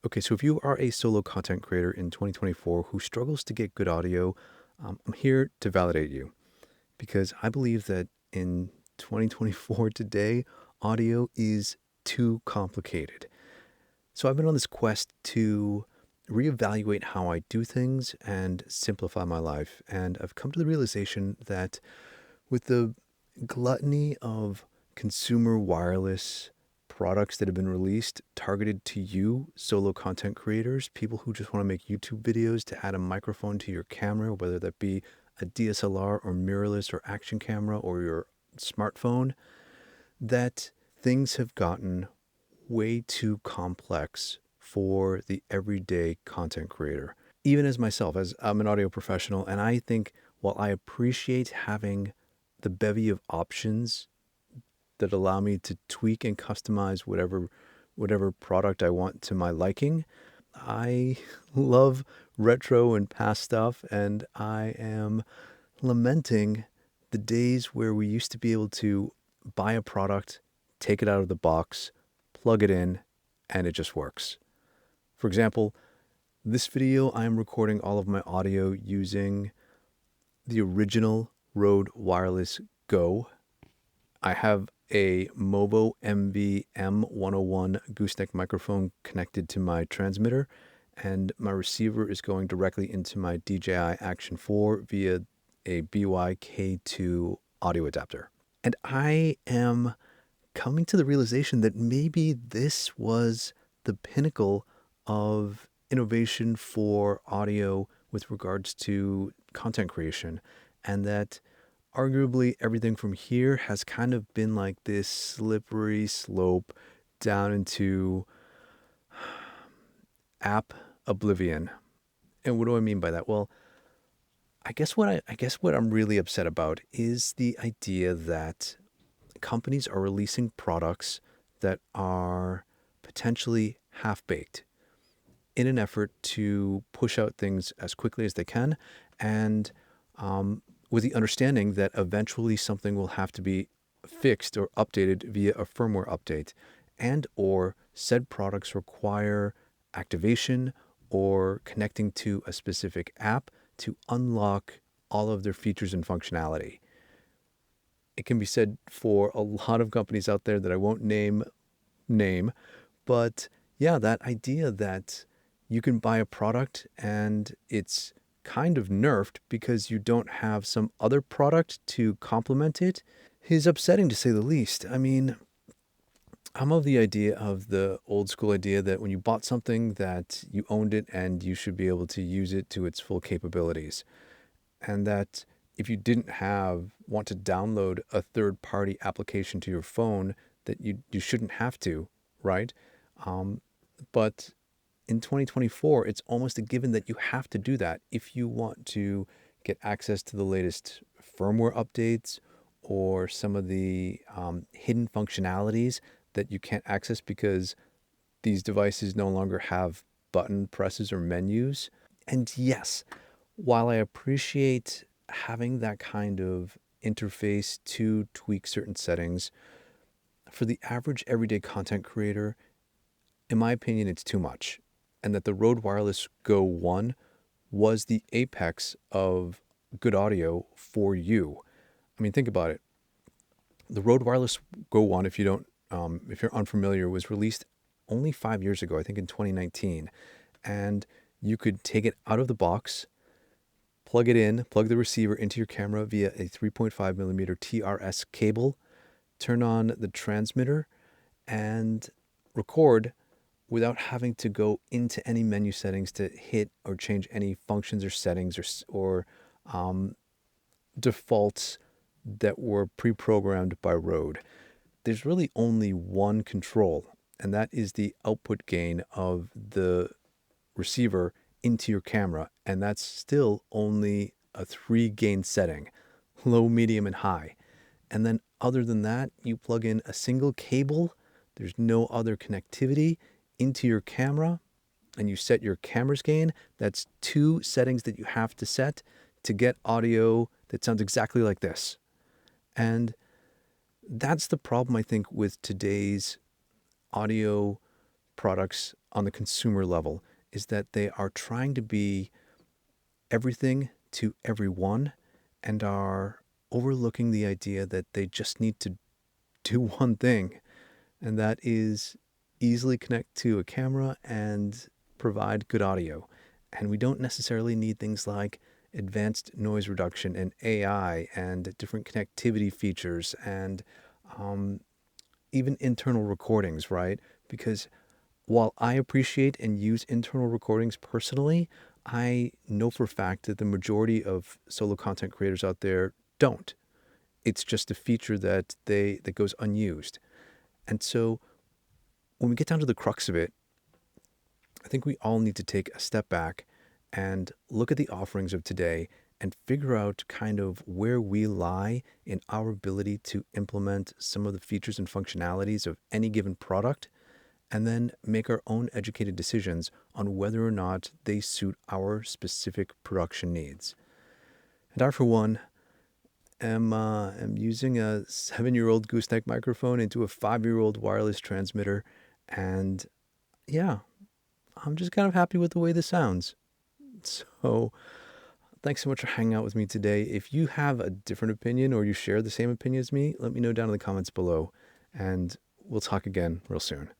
Okay, so if you are a solo content creator in 2024 who struggles to get good audio, I'm here to validate you because I believe that in 2024 today, audio is too complicated. So I've been on this quest to reevaluate how I do things and simplify my life. And I've come to the realization that with the gluttony of consumer wireless products that have been released targeted to you, solo content creators, people who just want to make YouTube videos to add a microphone to your camera, whether that be a DSLR or mirrorless or action camera or your smartphone, that things have gotten way too complex for the everyday content creator. Even as myself, as I'm an audio professional, and I think while I appreciate having the bevy of options that allow me to tweak and customize whatever product I want to my liking, I love retro and past stuff, and I am lamenting the days where we used to be able to buy a product, take it out of the box, plug it in, and it just works. For example, this video, I am recording all of my audio using the original Rode Wireless Go. I have a Movo MV-M101 gooseneck microphone connected to my transmitter, and my receiver is going directly into my DJI Action 4 via a BYK2 audio adapter. And I am coming to the realization that maybe this was the pinnacle of innovation for audio with regards to content creation, and that arguably everything from here has kind of been like this slippery slope down into app oblivion. And what do I mean by that? Well, I guess what I'm really upset about is the idea that companies are releasing products that are potentially half-baked in an effort to push out things as quickly as they can, and with the understanding that eventually something will have to be fixed or updated via a firmware update, and or said products require activation or connecting to a specific app to unlock all of their features and functionality. It can be said for a lot of companies out there that I won't name, but yeah, that idea that you can buy a product and it's kind of nerfed because you don't have some other product to complement it is upsetting to say the least. I mean, I'm of the old school idea that when you bought something that you owned it and you should be able to use it to its full capabilities. And that if you didn't want to download a third party application to your phone, that you shouldn't have to, right? But in 2024, it's almost a given that you have to do that if you want to get access to the latest firmware updates or some of the hidden functionalities that you can't access because these devices no longer have button presses or menus. And yes, while I appreciate having that kind of interface to tweak certain settings, for the average everyday content creator, in my opinion, it's too much. And that the Rode Wireless Go 1 was the apex of good audio for you. I mean, think about it. The Rode Wireless Go 1, if you're unfamiliar, was released only 5 years ago, I think in 2019. And you could take it out of the box, plug the receiver into your camera via a 3.5 millimeter TRS cable, turn on the transmitter, and record without having to go into any menu settings to hit or change any functions or settings or defaults that were pre-programmed by Rode. There's really only one control, and that is the output gain of the receiver into your camera, and that's still only a 3 gain setting: low, medium, and high. And then other than that, you plug in a single cable. There's no other connectivity into your camera, and you set your camera's gain. That's 2 settings that you have to set to get audio that sounds exactly like this. And that's the problem, I think, with today's audio products on the consumer level is that they are trying to be everything to everyone and are overlooking the idea that they just need to do one thing, and that is easily connect to a camera and provide good audio. And we don't necessarily need things like advanced noise reduction and AI and different connectivity features and um, even internal recordings, right? Because while I appreciate and use internal recordings personally, I know for a fact that the majority of solo content creators out there don't. It's just a feature that goes unused. And so when we get down to the crux of it, I think we all need to take a step back and look at the offerings of today and figure out kind of where we lie in our ability to implement some of the features and functionalities of any given product, and then make our own educated decisions on whether or not they suit our specific production needs. And I, for one, am using a 7-year-old gooseneck microphone into a 5-year-old wireless transmitter, and yeah, I'm just kind of happy with the way this sounds. So, thanks so much for hanging out with me today. If you have a different opinion or you share the same opinion as me, let me know down in the comments below, and we'll talk again real soon.